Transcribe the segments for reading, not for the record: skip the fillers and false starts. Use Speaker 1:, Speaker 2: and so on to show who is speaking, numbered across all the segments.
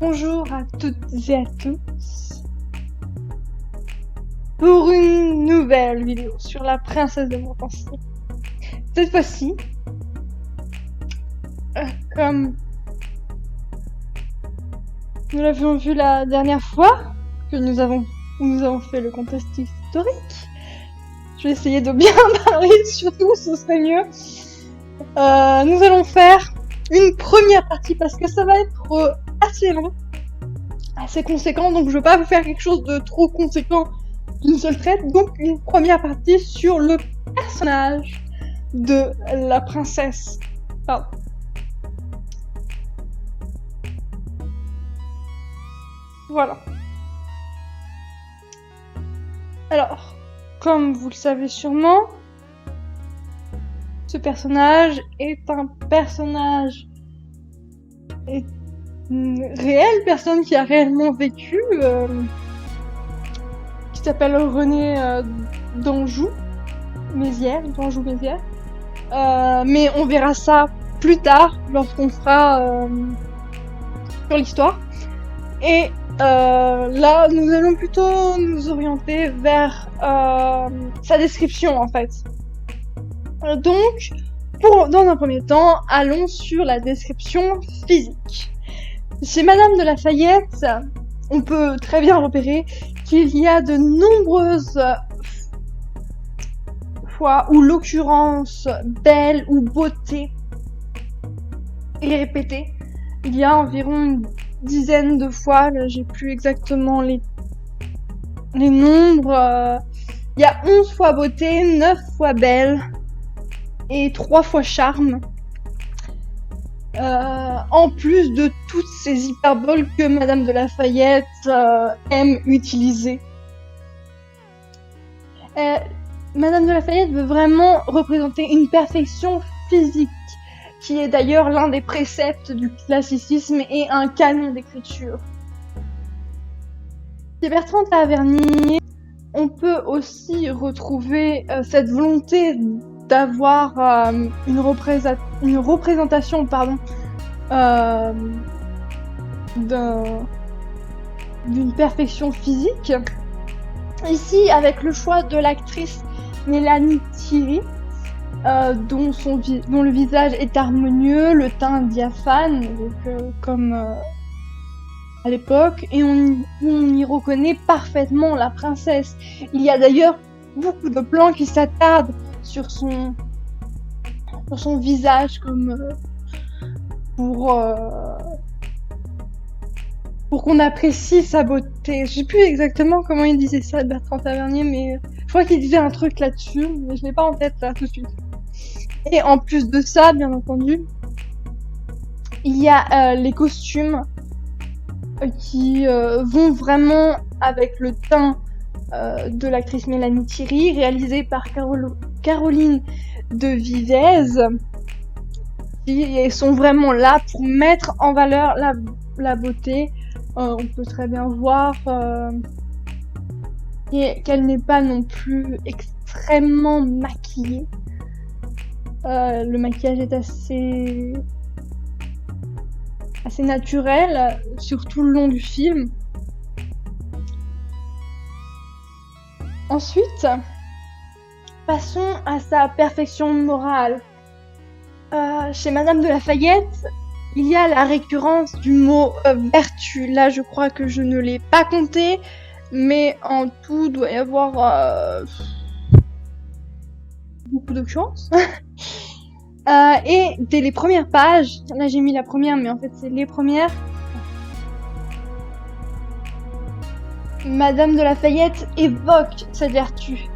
Speaker 1: Bonjour à toutes et à tous pour une nouvelle vidéo sur la princesse de Montpensier. Cette fois-ci, comme nous l'avions vu la dernière fois que nous avons fait le contest historique, je vais essayer de bien parler, surtout ce serait mieux. Nous allons faire une première partie parce que ça va être assez long, assez conséquent, donc je veux pas vous faire quelque chose de trop conséquent d'une seule traite, donc une première partie sur le personnage de la princesse. Pardon. Voilà. Alors, comme vous le savez sûrement, ce personnage est un personnage une réelle personne qui a réellement vécu, qui s'appelle René d'Anjou-Mézières, mais on verra ça plus tard lorsqu'on fera sur l'histoire. Et là, nous allons plutôt nous orienter vers sa description en fait. Donc, dans un premier temps, allons sur la description physique. Chez Madame de Lafayette, on peut très bien repérer qu'il y a de nombreuses fois où l'occurrence belle ou beauté est répétée. Il y a environ une dizaine de fois, là j'ai plus exactement les nombres. Il y a 11 fois beauté, 9 fois belle et 3 fois charme. En plus de toutes ces hyperboles que Madame de Lafayette aime utiliser. Madame de Lafayette veut vraiment représenter une perfection physique, qui est d'ailleurs l'un des préceptes du classicisme et un canon d'écriture. Chez Bertrand Tavernier, on peut aussi retrouver cette volonté d'avoir une représentation d'une perfection physique. Ici, avec le choix de l'actrice Mélanie Thierry, dont le visage est harmonieux, le teint diaphane, donc, comme à l'époque, et on y reconnaît parfaitement la princesse. Il y a d'ailleurs beaucoup de plans qui s'attardent sur son visage, comme pour qu'on apprécie sa beauté. Je sais plus exactement comment il disait ça, Bertrand Tavernier, mais je crois qu'il disait un truc là-dessus, mais je l'ai pas en tête là tout de suite. Et en plus de ça, bien entendu, il y a les costumes qui vont vraiment avec le teint de l'actrice Mélanie Thierry, réalisée par Caroline de Vivez, qui sont vraiment là pour mettre en valeur la beauté. On peut très bien voir qu'elle n'est pas non plus extrêmement maquillée. Le maquillage est assez naturel, sur tout le long du film. Ensuite, passons à sa perfection morale. Chez Madame de Lafayette, il y a la récurrence du mot vertu. Là, je crois que je ne l'ai pas compté, mais en tout, doit y avoir beaucoup d'occurrences. Et dès les premières pages, là j'ai mis la première, mais en fait c'est les premières. Madame de Lafayette évoque cette vertu.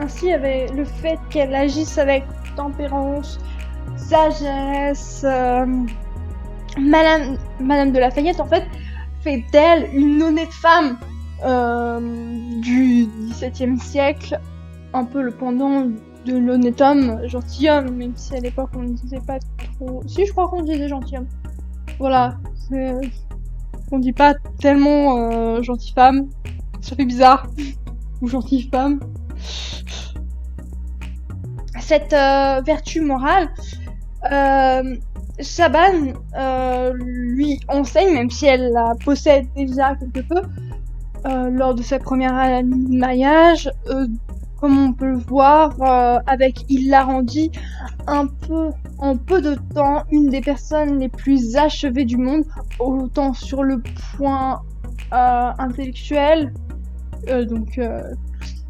Speaker 1: Ainsi avec le fait qu'elle agisse avec tempérance, sagesse. Madame de Lafayette en fait fait d'elle une honnête femme du XVIIe siècle, un peu le pendant de l'honnête homme, gentilhomme, même si à l'époque on ne disait pas trop. Si, je crois qu'on disait gentilhomme. Voilà, on dit pas tellement gentille femme, ça fait bizarre. Ou gentille femme. Cette vertu morale Shaban lui enseigne, même si elle la possède déjà quelque peu, lors de sa première année de mariage, comme on peut le voir avec Il l'a rendu en peu de temps, une des personnes les plus achevées du monde, autant sur le point intellectuel, donc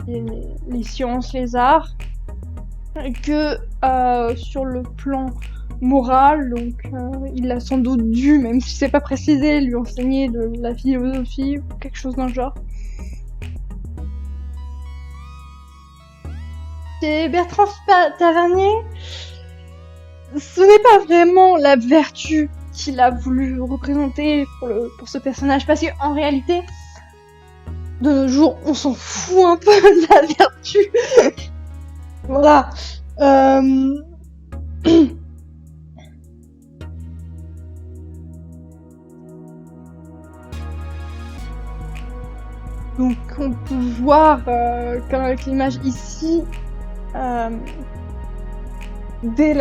Speaker 1: les sciences, les arts, que sur le plan moral. Donc il a sans doute dû, même si c'est pas précisé, lui enseigner de la philosophie ou quelque chose dans le genre. Et Bertrand Tavernier, ce n'est pas vraiment la vertu qu'il a voulu représenter pour ce personnage, parce qu'en réalité, de nos jours, on s'en fout un peu de la vertu. Voilà. Donc on peut voir, comme avec l'image ici, dès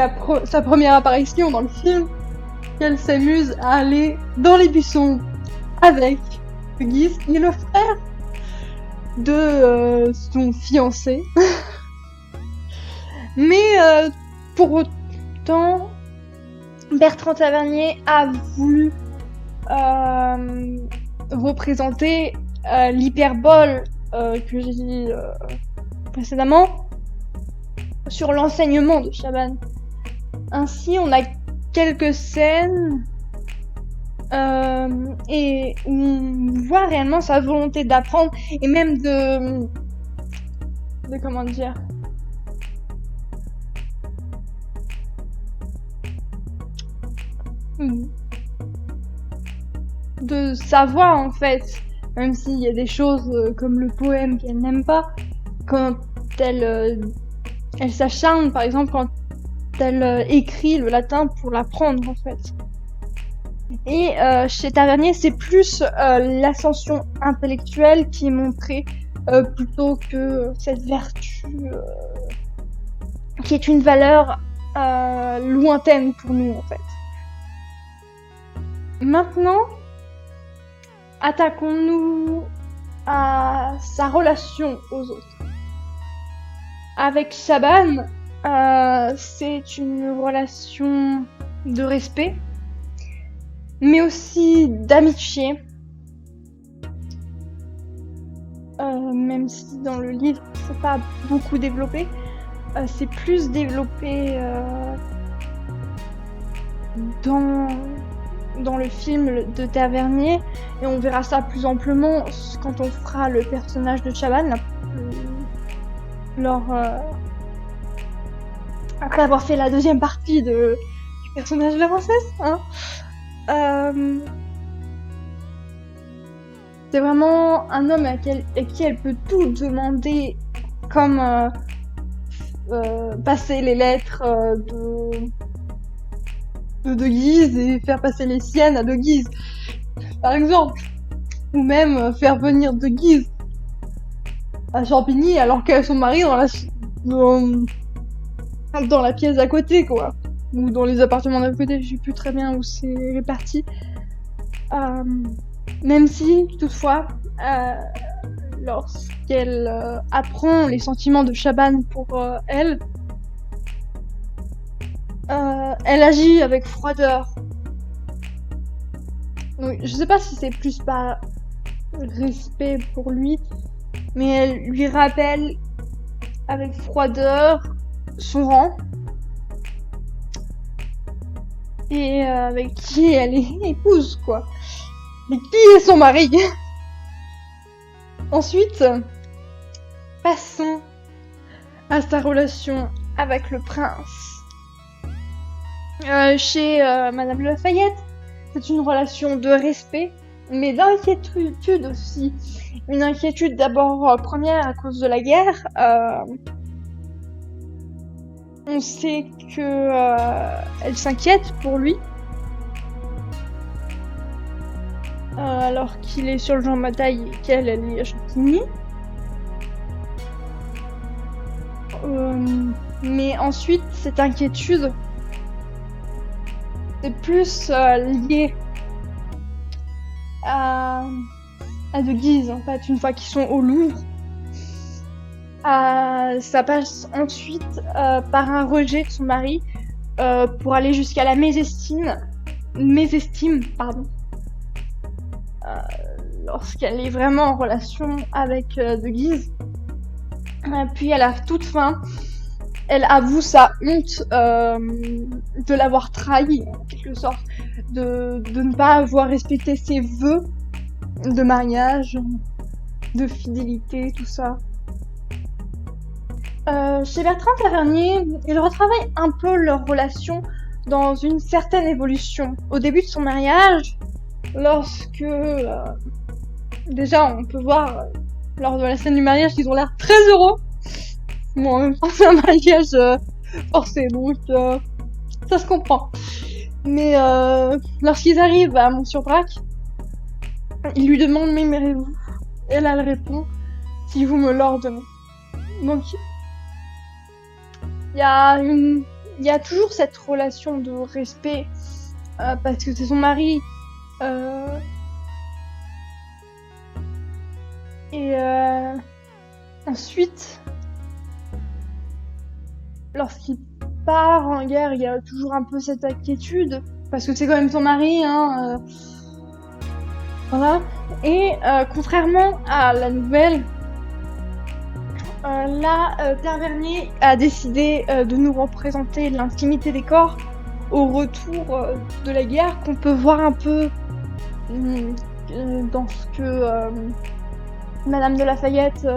Speaker 1: sa première apparition dans le film, qu'elle s'amuse à aller dans les buissons avec Guise, qui est le frère de son fiancé. Mais pour autant, Bertrand Tavernier a voulu représenter l'hyperbole que j'ai dit précédemment sur l'enseignement de Shaban. Ainsi, on a quelques scènes et on voit réellement sa volonté d'apprendre et même de comment dire, de savoir en fait, même s'il y a des choses comme le poème qu'elle n'aime pas, quand elle s'acharne, par exemple quand elle écrit le latin pour l'apprendre en fait. Et chez Tavernier, c'est plus l'ascension intellectuelle qui est montrée plutôt que cette vertu qui est une valeur lointaine pour nous en fait. Maintenant, attaquons-nous à sa relation aux autres. Avec Shaban, c'est une relation de respect, mais aussi d'amitié. Même si dans le livre, c'est pas beaucoup développé, c'est plus développé dans le film de Tavernier, et on verra ça plus amplement quand on fera le personnage de Shaban, après avoir fait la deuxième partie du personnage de la princesse, hein. C'est vraiment un homme à qui elle peut tout demander, comme passer les lettres de Guise et faire passer les siennes à De Guise, par exemple, ou même faire venir De Guise à Champigny alors qu'elle a son mari dans la pièce d'à côté, quoi, ou dans les appartements d'à côté, je sais plus très bien où c'est réparti. Même si, toutefois, lorsqu'elle apprend les sentiments de Shaban pour elle agit avec froideur. Donc, je sais pas si c'est plus par respect pour lui, mais elle lui rappelle avec froideur son rang et avec qui elle est épouse, quoi. Mais qui est son mari? Ensuite, passons à sa relation avec le prince. Chez Madame Lafayette, c'est une relation de respect, mais d'inquiétude aussi. Une inquiétude d'abord première à cause de la guerre. On sait que elle s'inquiète pour lui. Alors qu'il est sur le champ de bataille et qu'elle est à Chantilly. Mais ensuite, cette inquiétude c'est plus lié à De Guise, en fait, une fois qu'ils sont au Louvre. Ça passe ensuite par un rejet de son mari pour aller jusqu'à la mésestime, pardon, lorsqu'elle est vraiment en relation avec De Guise. Puis à la toute fin, elle avoue sa honte de l'avoir trahi, en quelque sorte, de ne pas avoir respecté ses vœux de mariage, de fidélité, tout ça. Chez Bertrand Tavernier, il retravaille un peu leur relation dans une certaine évolution. Au début de son mariage, lorsque déjà on peut voir lors de la scène du mariage qu'ils ont l'air très heureux. Bon, en même temps c'est un mariage forcé, donc ça se comprend. Mais lorsqu'ils arrivent à Mont-sur-Brac, il lui demande « m'aimerez-vous » Et là elle répond « si vous me l'ordonnez ». Donc il y a toujours cette relation de respect parce que c'est son mari et ensuite lorsqu'il part en guerre, il y a toujours un peu cette inquiétude parce que c'est quand même son mari, hein. Voilà. Et contrairement à la nouvelle, là, Tavernier a décidé de nous représenter l'intimité des corps au retour de la guerre, qu'on peut voir un peu dans ce que Madame de Lafayette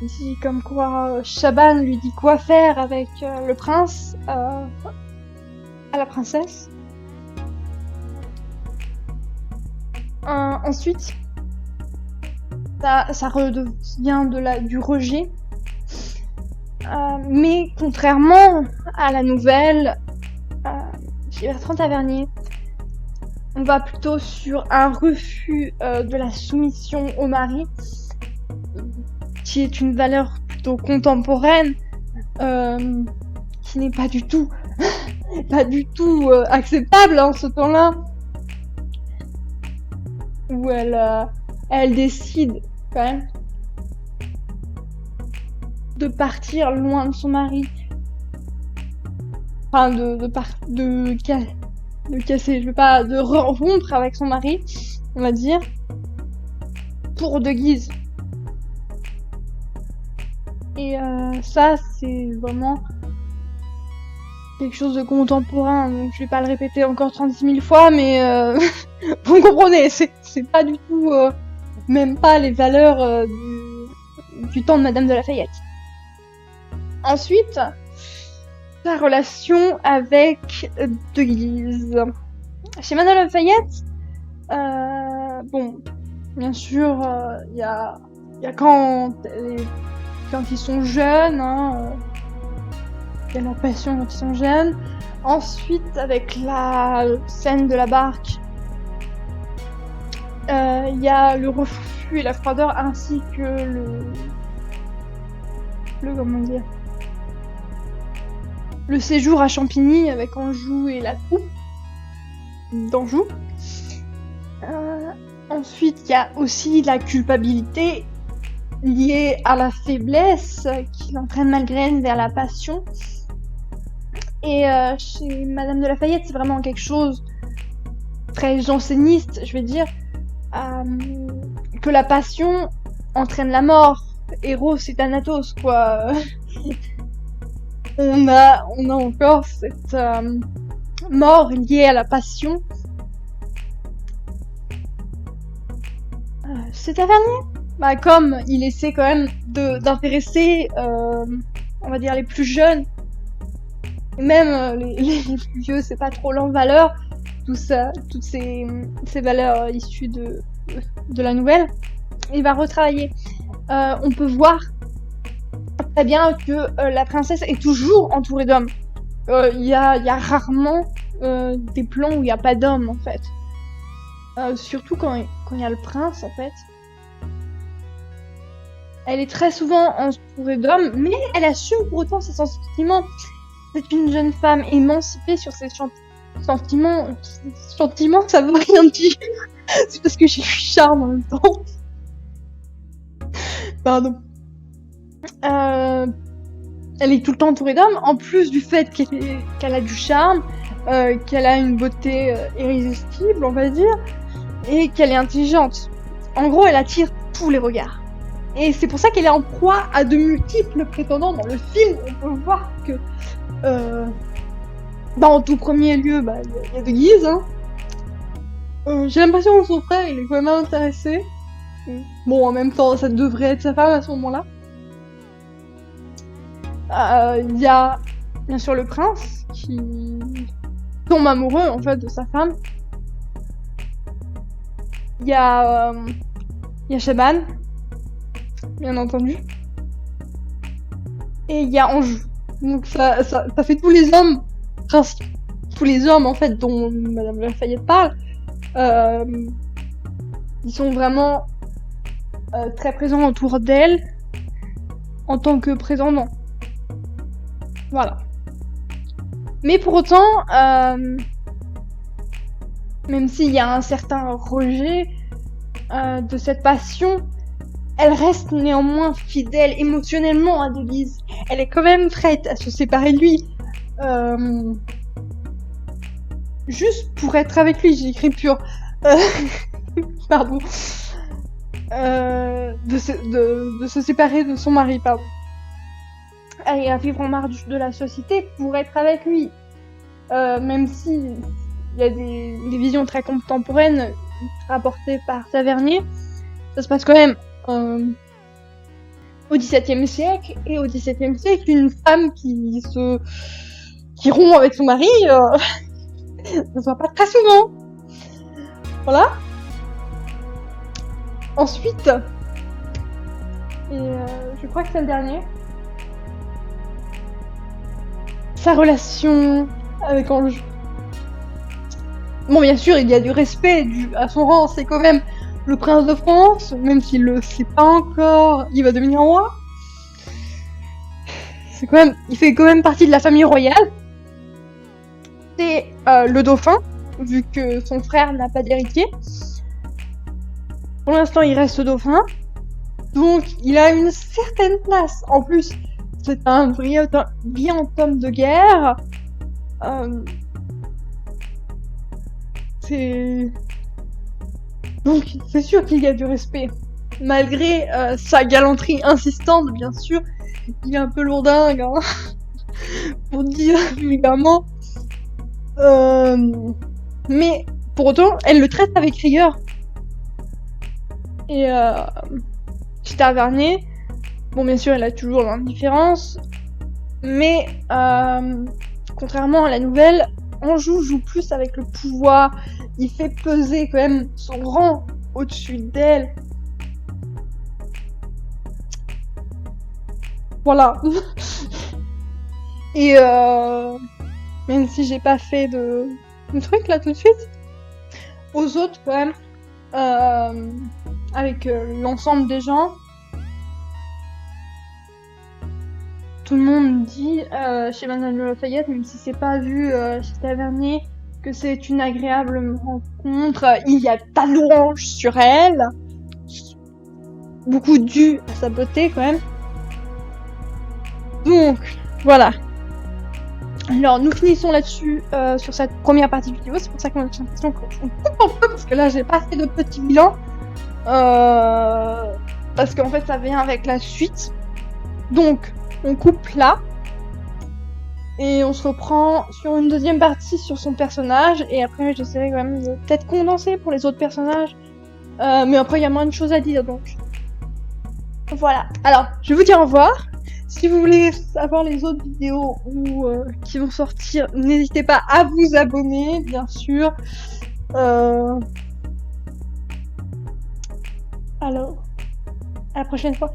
Speaker 1: dit, comme quoi Chabannes lui dit quoi faire avec le prince à la princesse. Ensuite, ça redevient du rejet. Mais contrairement à la nouvelle, chez Bertrand Tavernier, on va plutôt sur un refus de la soumission au mari, qui est une valeur plutôt contemporaine, qui n'est pas du tout acceptable en ce temps-là, où elle décide quand même de partir loin de son mari, enfin de casser, je veux pas, de rompre avec son mari, on va dire, pour De Guise. Et ça, c'est vraiment quelque chose de contemporain, donc je vais pas le répéter encore 36 000 fois, mais vous comprenez, c'est pas du tout, même pas les valeurs du temps de Madame de Lafayette. Ensuite, sa relation avec De Guise. Chez Madame de Lafayette, bon, bien sûr, il y a quand ils sont jeunes, hein, il y a leur passion quand ils sont jeunes. Ensuite, avec la scène de la barque, il y a le refus et la froideur, ainsi que le séjour à Champigny avec Anjou et la troupe d'Anjou. Ensuite, il y a aussi la culpabilité liée à la faiblesse qui l'entraîne malgré elle vers la passion. Et chez Madame de Lafayette, c'est vraiment quelque chose très janséniste, je vais dire, que la passion entraîne la mort. Héros et Thanatos, quoi. On a encore cette mort liée à la passion. C'est Tavernier. Bah, comme il essaie quand même d'intéresser, on va dire, les plus jeunes, même les plus vieux, c'est pas trop leur valeur, tout ça, toutes ces valeurs issues de la nouvelle, il va retravailler. On peut voir très bien que la princesse est toujours entourée d'hommes. Il y a rarement des plans où il n'y a pas d'hommes, en fait. Surtout quand il y a le prince, en fait. Elle est très souvent entourée d'hommes, mais elle assume pour autant ses sentiments. C'est une jeune femme émancipée sur ses Sentiment, ça veut rien dire. C'est parce que j'ai vu charme en même temps. Pardon. Elle est tout le temps entourée d'hommes, en plus du fait qu'elle a du charme, qu'elle a une beauté irrésistible, on va dire, et qu'elle est intelligente. En gros, elle attire tous les regards. Et c'est pour ça qu'elle est en proie à de multiples prétendants. Dans le film, on peut voir que, en tout premier lieu, il y a de Guise. Hein. J'ai l'impression que son frère, il est quand même intéressé. Bon, en même temps, ça devrait être sa femme à ce moment-là. Il y a bien sûr le prince qui tombe amoureux en fait de sa femme. Il y a Shaban, bien entendu. Et il y a Anjou. Donc ça fait tous les hommes en fait dont Madame Lafayette parle. Ils sont vraiment très présents autour d'elle en tant que prétendants. Voilà. Mais pour autant, même s'il y a un certain rejet de cette passion, elle reste néanmoins fidèle émotionnellement à Denise. Elle est quand même prête à se séparer de lui. Juste pour être avec lui, j'ai écrit pur. Pardon. De se séparer de son mari, pardon. Et à vivre en marge de la société pour être avec lui. Même si il y a des visions très contemporaines rapportées par Tavernier, ça se passe quand même au XVIIe siècle. Et au XVIIe siècle, une femme qui rompt avec son mari, ça se voit pas très souvent. Voilà. Ensuite, et je crois que c'est le dernier, sa relation avec Anjou. Bon, bien sûr, il y a du respect dû à son rang, c'est quand même le prince de France, même s'il le sait pas encore, il va devenir roi. Il fait quand même partie de la famille royale. C'est le dauphin, vu que son frère n'a pas d'héritier. Pour l'instant, il reste dauphin. Donc, il a une certaine place. En plus, c'est un brillant homme de guerre. Donc, c'est sûr qu'il y a du respect. Malgré sa galanterie insistante, bien sûr. Il est un peu lourdingue, hein. Pour dire vulgairement. Mais, pour autant, elle le traite avec rigueur. Et chez Tavernier, bon, bien sûr, elle a toujours l'indifférence, mais contrairement à la nouvelle, Anjou joue plus avec le pouvoir. Il fait peser quand même son rang au-dessus d'elle. Voilà. Et même si j'ai pas fait de truc là tout de suite, aux autres quand même, avec l'ensemble des gens, tout le monde dit chez Madame Lafayette, même si c'est pas vu chez Tavernier, que c'est une agréable rencontre. Il y a pas de louange sur elle, beaucoup dû à sa beauté quand même. Donc voilà. Alors nous finissons là-dessus sur cette première partie vidéo. C'est pour ça qu'on a l'impression qu'on coupe un peu, parce que là j'ai pas fait de petit bilan, parce qu'en fait ça vient avec la suite. Donc on coupe là et on se reprend sur une deuxième partie sur son personnage, et après j'essaierai quand même de peut-être condenser pour les autres personnages, mais après il y a moins de choses à dire, donc voilà. Alors je vais vous dire au revoir. Si vous voulez savoir les autres vidéos qui vont sortir, n'hésitez pas à vous abonner, bien sûr. Alors, à la prochaine fois.